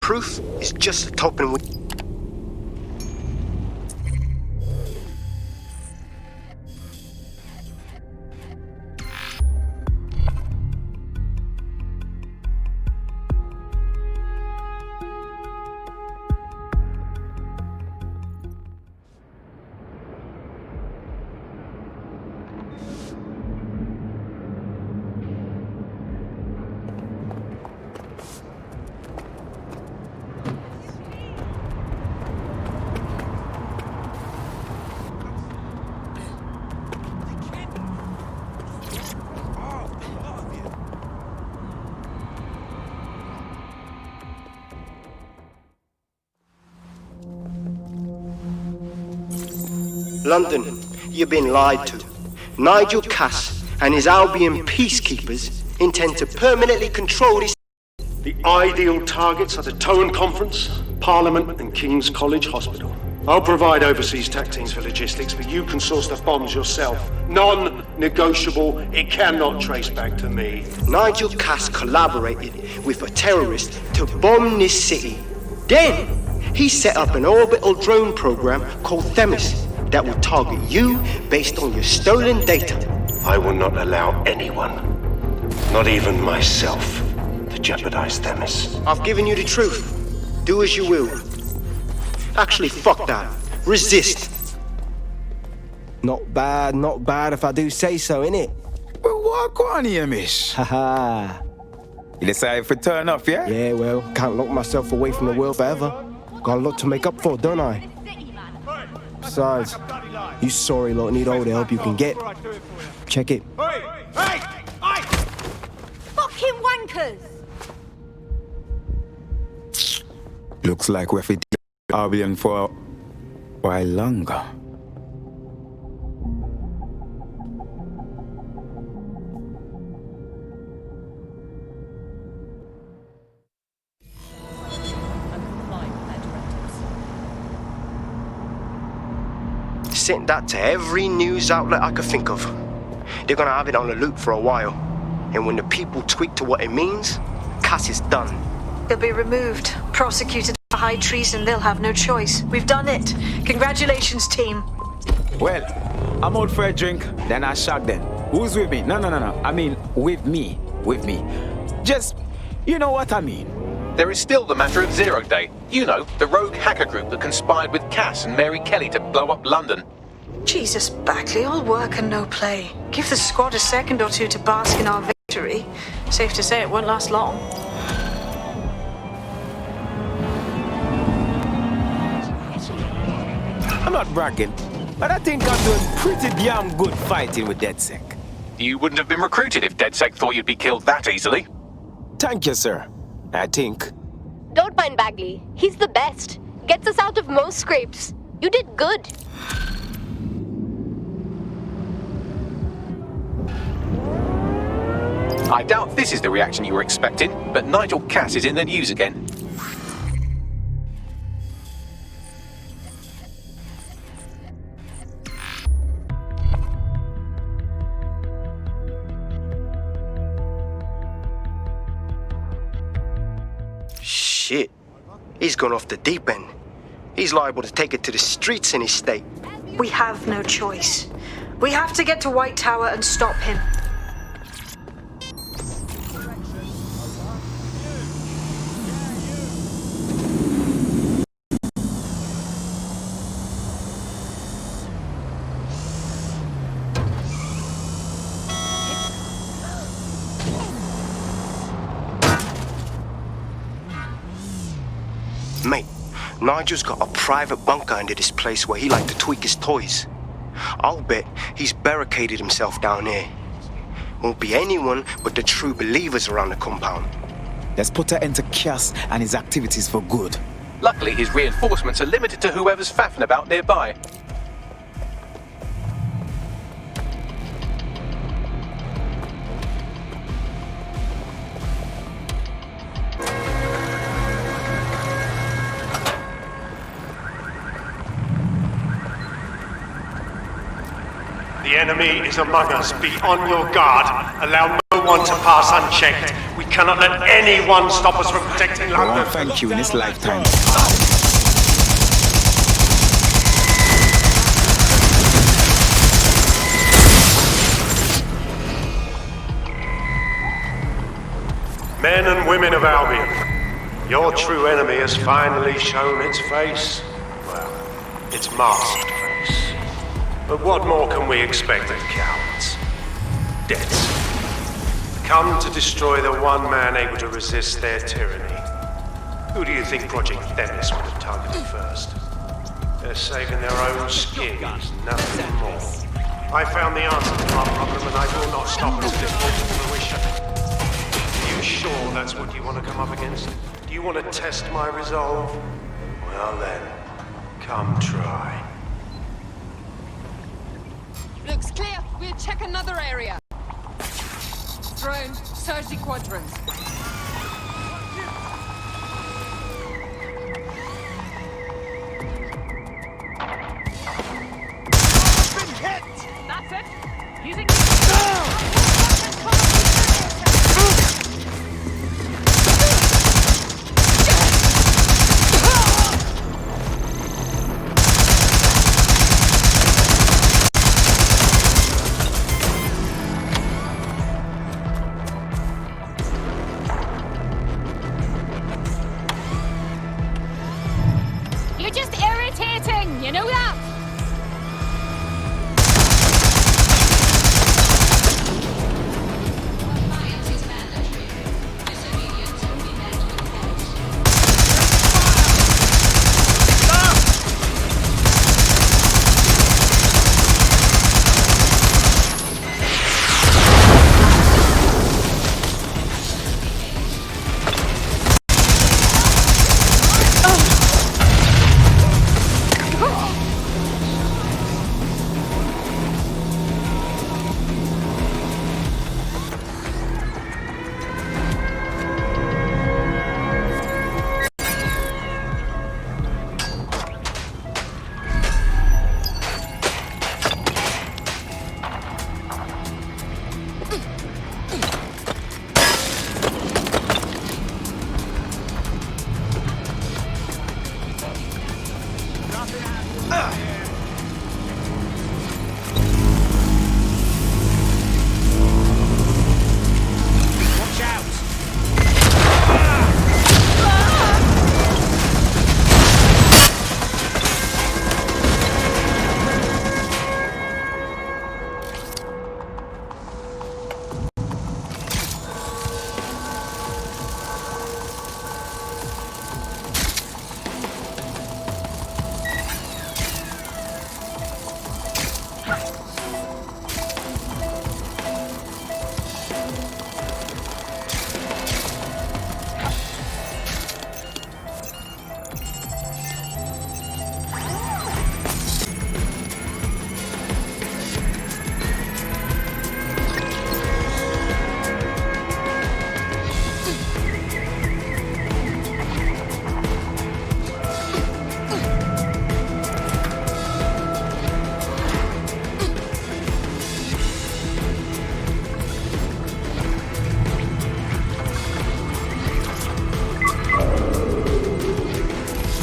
proof is just a token. London, you've been lied to. Nigel Cass and his Albion peacekeepers intend to permanently control this. The ideal targets are the Towan Conference, Parliament and King's College Hospital. I'll provide overseas tech teams for logistics, but you can source the bombs yourself. Non-negotiable, it cannot trace back to me. Nigel Cass collaborated with a terrorist to bomb this city. Then, he set up an orbital drone program called Themis that will target you based on your stolen data. I will not allow anyone, not even myself, to jeopardize Themis. I've given you the truth. Do as you will. Actually, fuck that. Resist. Not bad if I do say so, innit? Well, what go on here, miss? Haha. You decided to turn off, yeah? Yeah, well, can't lock myself away from the world forever. Got a lot to make up for, don't I? Besides, you sorry lot need all the help you can get. Check it. Hey! Fucking wankers! Looks like we're fit Albion for a while longer. Sent that to every news outlet I could think of. They're gonna have it on the loop for a while. And when the people tweak to what it means, Cass is done. He'll be removed, prosecuted for high treason. They'll have no choice. We've done it. Congratulations, team. Well, I'm out for a drink, then I shot them. Who's with me? No. I mean, with me. Just, you know what I mean. There is still the matter of Zero Day. You know, the rogue hacker group that conspired with Cass and Mary Kelly to blow up London. Jesus, Backley, all work and no play. Give the squad a second or two to bask in our victory. Safe to say it won't last long. I'm not bragging, but I think I'm doing pretty damn good fighting with DedSec. You wouldn't have been recruited if DedSec thought you'd be killed that easily. Thank you, sir. I think. Don't mind Bagley. He's the best. Gets us out of most scrapes. You did good. I doubt this is the reaction you were expecting, but Nigel Cass is in the news again. Shit. He's gone off the deep end. He's liable to take it to the streets in his state. We have no choice. We have to get to White Tower and stop him. Mate, Nigel's got a private bunker under this place where he like to tweak his toys. I'll bet he's barricaded himself down here. Won't be anyone but the true believers around the compound. Let's put an end to Cass and his activities for good. Luckily, his reinforcements are limited to whoever's faffing about nearby. The enemy is among us. Be on your guard. Allow no one to pass unchecked. We cannot let anyone stop us from protecting I London. won't thank you in this lifetime. Men and women of Albion, your true enemy has finally shown its face. Well, its masked face. But what more can we expect of cowards? Deaths. Come to destroy the one man able to resist their tyranny. Who do you think Project Themis would have targeted first? They're saving their own skins, nothing more. I found the answer to our problem and I will not stop until it falls to fruition. Are you sure that's what you want to come up against? Do you want to test my resolve? Well then, come try. Looks clear. We'll check another area. Drone, search the quadrant. That's it. Using You're just irritating, you know that?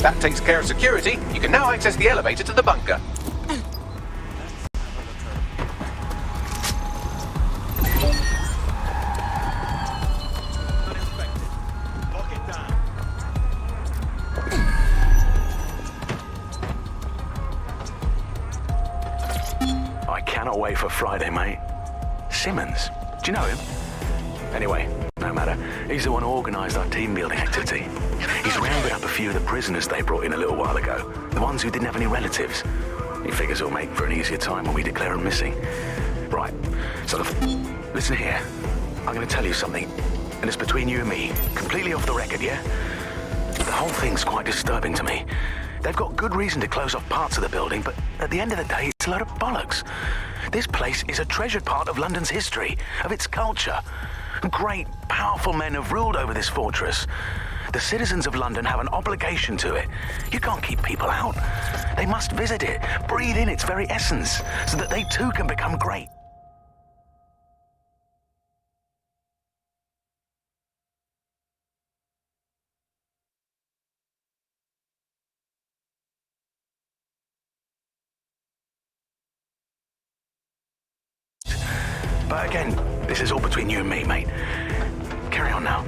That takes care of security. You can now access the elevator to the bunker. I cannot wait for Friday, mate. Simmons, do you know him? Anyway, no matter. He's the one who organised our team-building activity. He's rounded up a few of the prisoners they brought in a little while ago. The ones who didn't have any relatives. He figures it'll make for an easier time when we declare them missing. Right, so listen here. I'm going to tell you something, and it's between you and me. Completely off the record, yeah? The whole thing's quite disturbing to me. They've got good reason to close off parts of the building, but at the end of the day, it's a load of bollocks. This place is a treasured part of London's history, of its culture. Great, powerful men have ruled over this fortress. The citizens of London have an obligation to it. You can't keep people out. They must visit it, breathe in its very essence, so that they too can become great. But again, this is all between you and me, mate. Carry on now.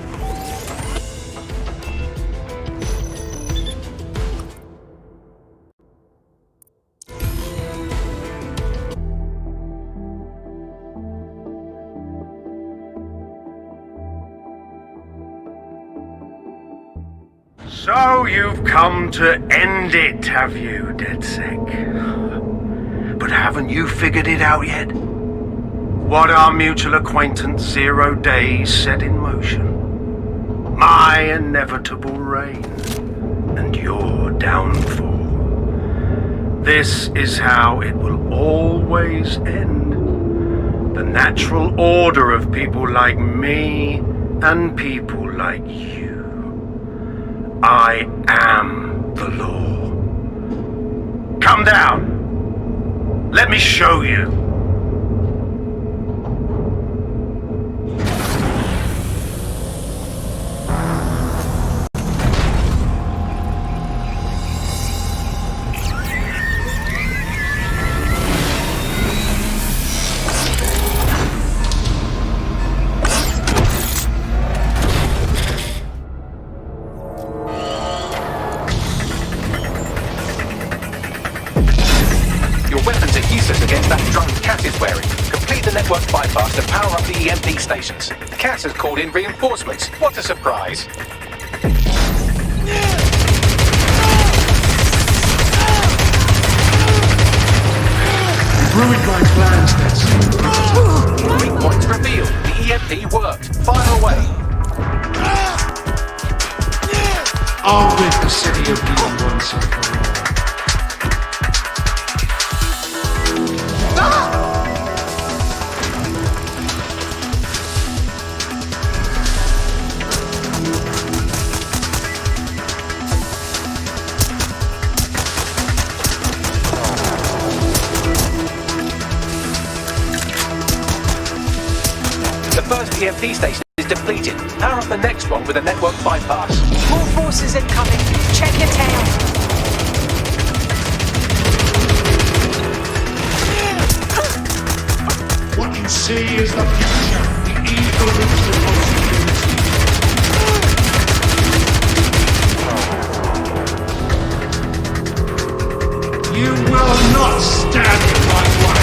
So you've come to end it, have you, DedSec? But haven't you figured it out yet? What our mutual acquaintance 0 Days set in motion? My inevitable reign and your downfall. This is how it will always end. The natural order of people like me and people like you. I am the law. Come down. Let me show you. Stations. Cass has called in reinforcements. What a surprise. You've ruined my plans, Ness. Weak points revealed. The EMP worked. Fire away. I'll rid the city of you once and for all. EMP station is depleted. Power up the next one with a network bypass. More forces incoming. Check your tail. What you see is the future. The evolution of security. You will not stand in my way.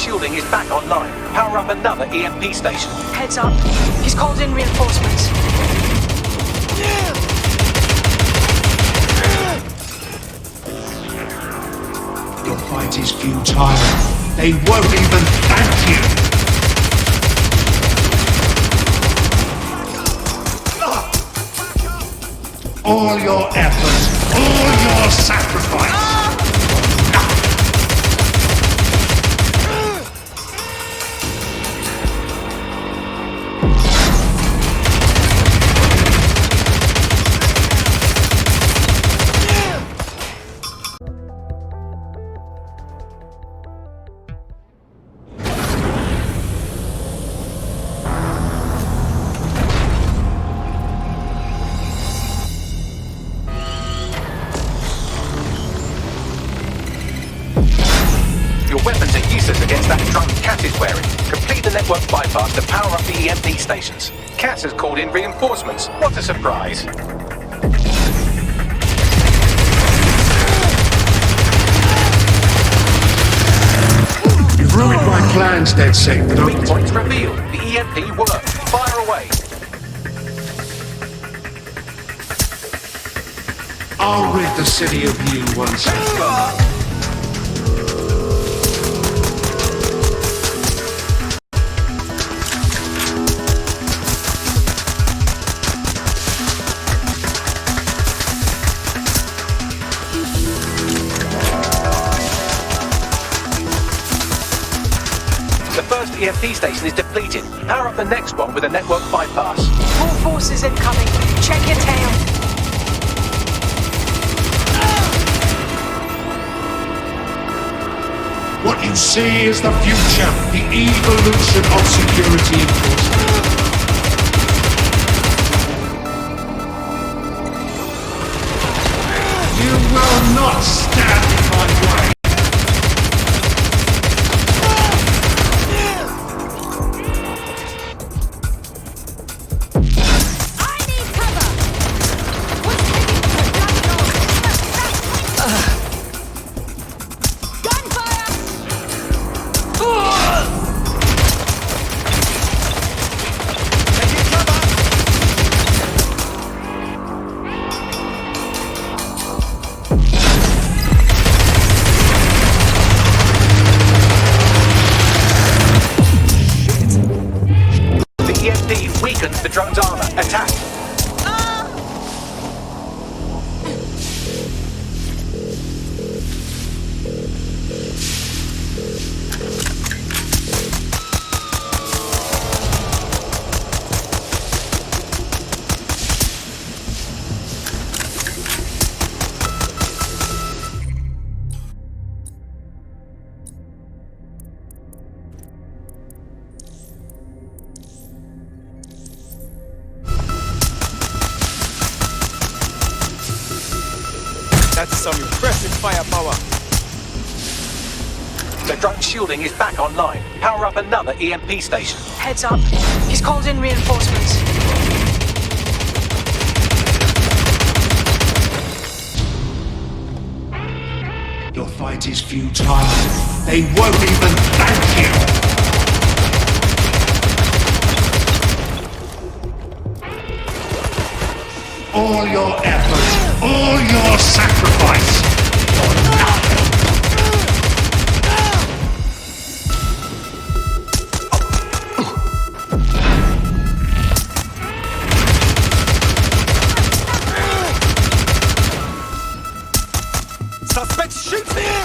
shielding is back online. Power up another EMP station. Heads up. He's called in reinforcements. Your fight is futile. They won't even thank you! All your effort, all your sacrifice! Weapons are useless against that drone Cat is wearing. Complete the network bypass to power up the EMP stations. Cat has called in reinforcements. What a surprise. You've ruined my plans, DeadSec, but Weak points revealed. The EMP worked. Fire away. I'll rid the city of you once and for all. The EMP station is depleted. Power up the next one with a network bypass. More forces incoming. Check your tail. What you see is the future, the evolution of security enforcement. You will not stand in my way. Weakens the drone's armor. Attack! That's some impressive firepower. The drone shielding is back online. Power up another EMP station. Heads up. He's called in reinforcements. Your fight is futile. They won't even thank you! All your effort, all your sacrifice, for nothing! Suspect shooting!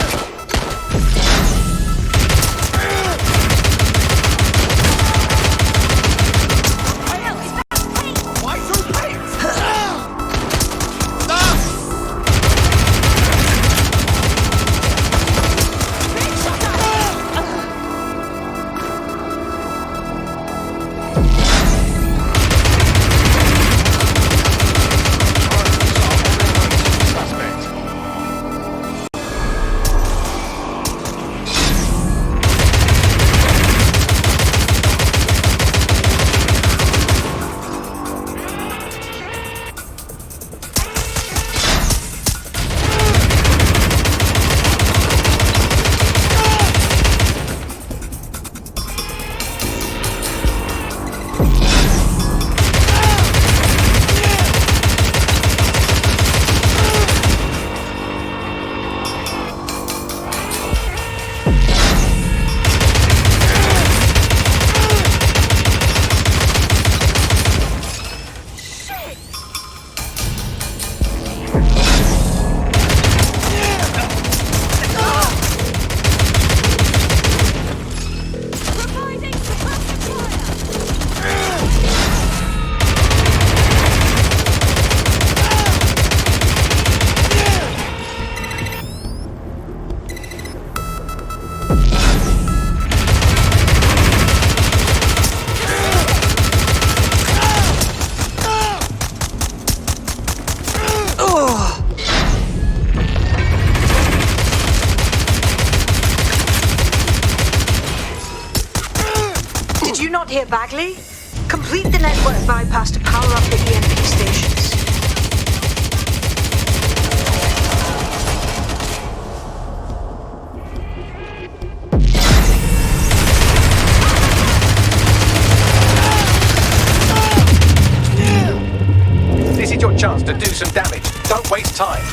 Bagley? Complete the network bypass to power up the EMP stations. This is your chance to do some damage. Don't waste time.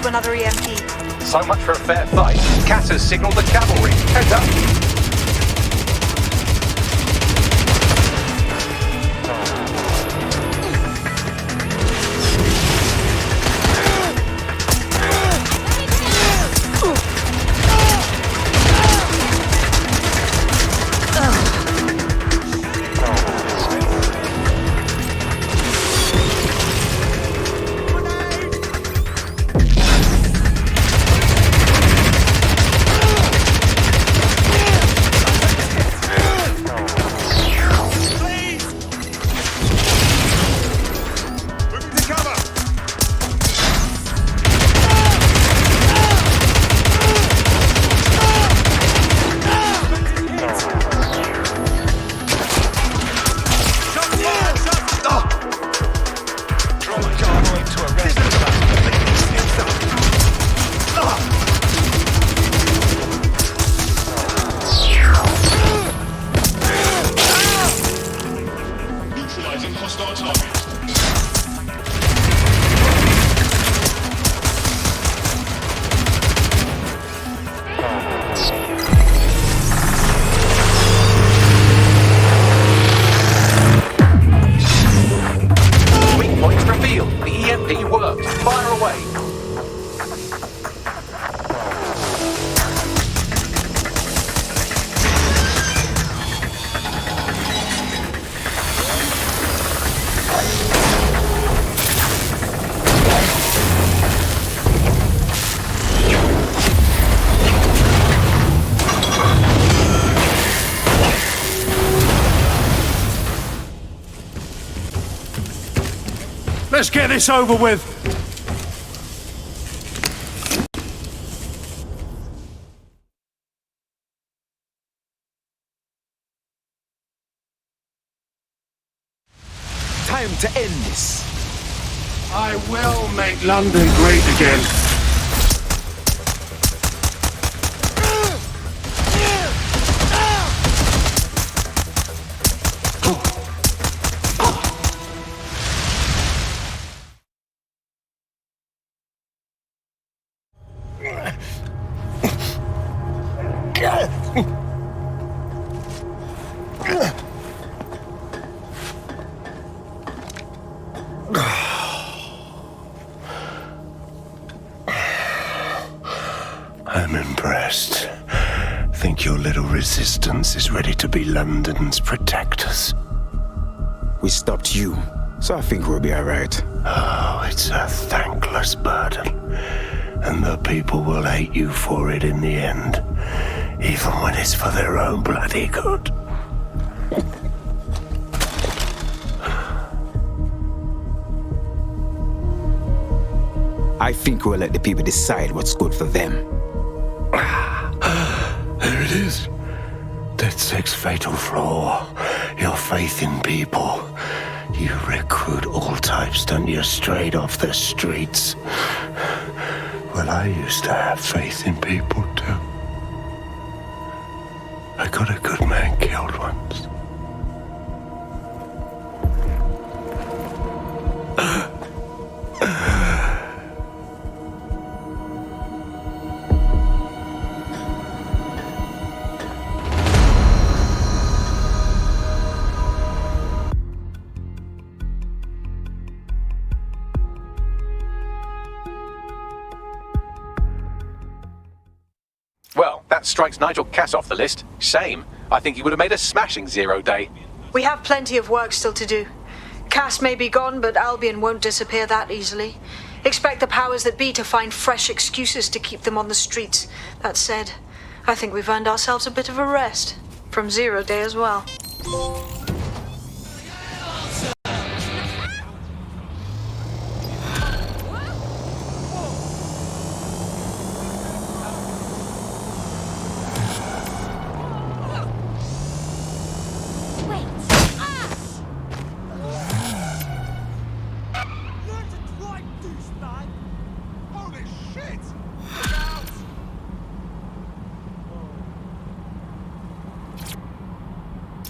Another EMP. So much for a fair fight. Cass has signaled the cavalry. Heads up. Let's get this over with. Time to end this. I will make London great again. I'm impressed. Think your little resistance is ready to be London's protectors? We stopped you, so I think we'll be alright. Oh, it's a thankless burden. And the people will hate you for it in the end, even when it's for their own bloody good. I think we'll let the people decide what's good for them. There it is. DedSec's fatal flaw. Your faith in people. You recruit all types, don't you, straight off the streets. Well, I used to have faith in people, too. I got a good man killed once. Well, that strikes Nigel Cass off the list. Shame. I think he would have made a smashing 0 day. We have plenty of work still to do. Cass may be gone, but Albion won't disappear that easily. Expect the powers that be to find fresh excuses to keep them on the streets. That said, I think we've earned ourselves a bit of a rest. From Zero Day as well.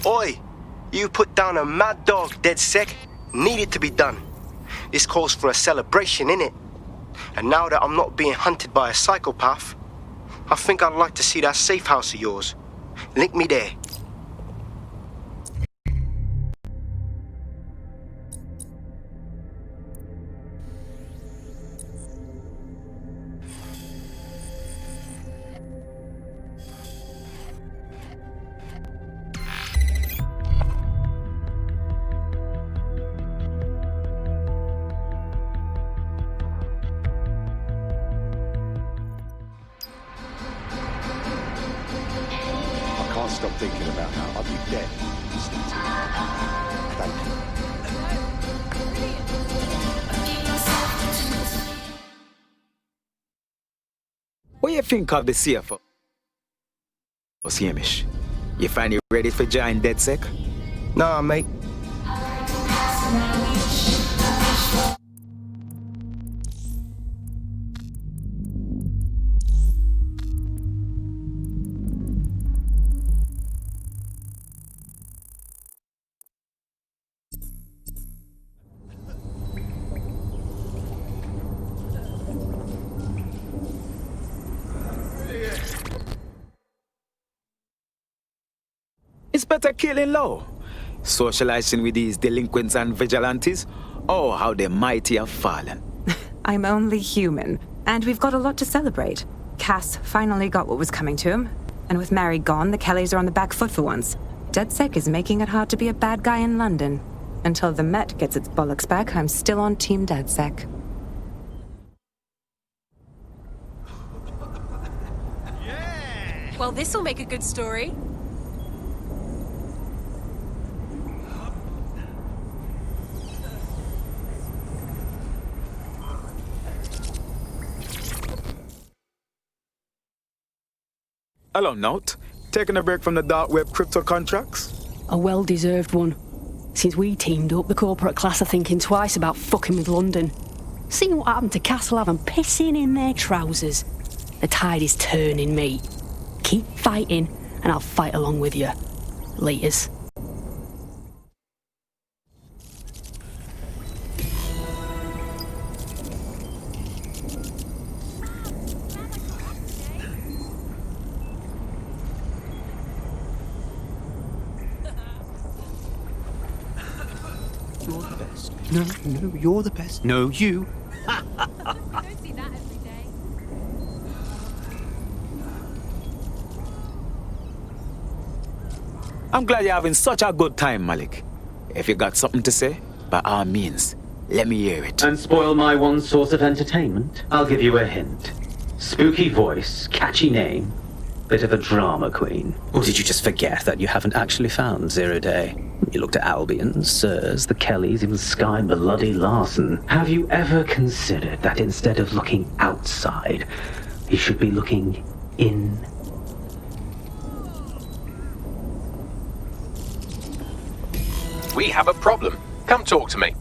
Oi! You put down a mad dog, DedSec. Needed to be done. This calls for a celebration, innit? And now that I'm not being hunted by a psychopath, I think I'd like to see that safe house of yours. Link me there. Stop thinking about how I'd be dead. Thank you. What do you think of the CFO? Hamish, you find you ready for join DedSec? Nah, mate. It's better killing low. Socializing with these delinquents and vigilantes. Oh, how the mighty have fallen. I'm only human, and we've got a lot to celebrate. Cass finally got what was coming to him, and with Mary gone, the Kellys are on the back foot for once. DedSec is making it hard to be a bad guy in London. Until the Met gets its bollocks back, I'm still on Team DedSec. Well, this'll make a good story. Hello, Note. Taking a break from the dark web crypto contracts? A well-deserved one. Since we teamed up, the corporate class are thinking twice about fucking with London. Seeing what happened to Castlehaven pissing in their trousers. The tide is turning, mate. Keep fighting, and I'll fight along with you. Laters. You're the best. No, you're the best. No, you. Don't see that every day. I'm glad you're having such a good time, Malik. If you got something to say, by all means, let me hear it. And spoil my one source of entertainment? I'll give you a hint. Spooky voice, catchy name, bit of a drama queen. Or did you just forget that you haven't actually found Zero Day? You looked at Albion, Sirs, the Kellys, even Sky Bloody Larson. Have you ever considered that instead of looking outside, you should be looking in? We have a problem. Come talk to me.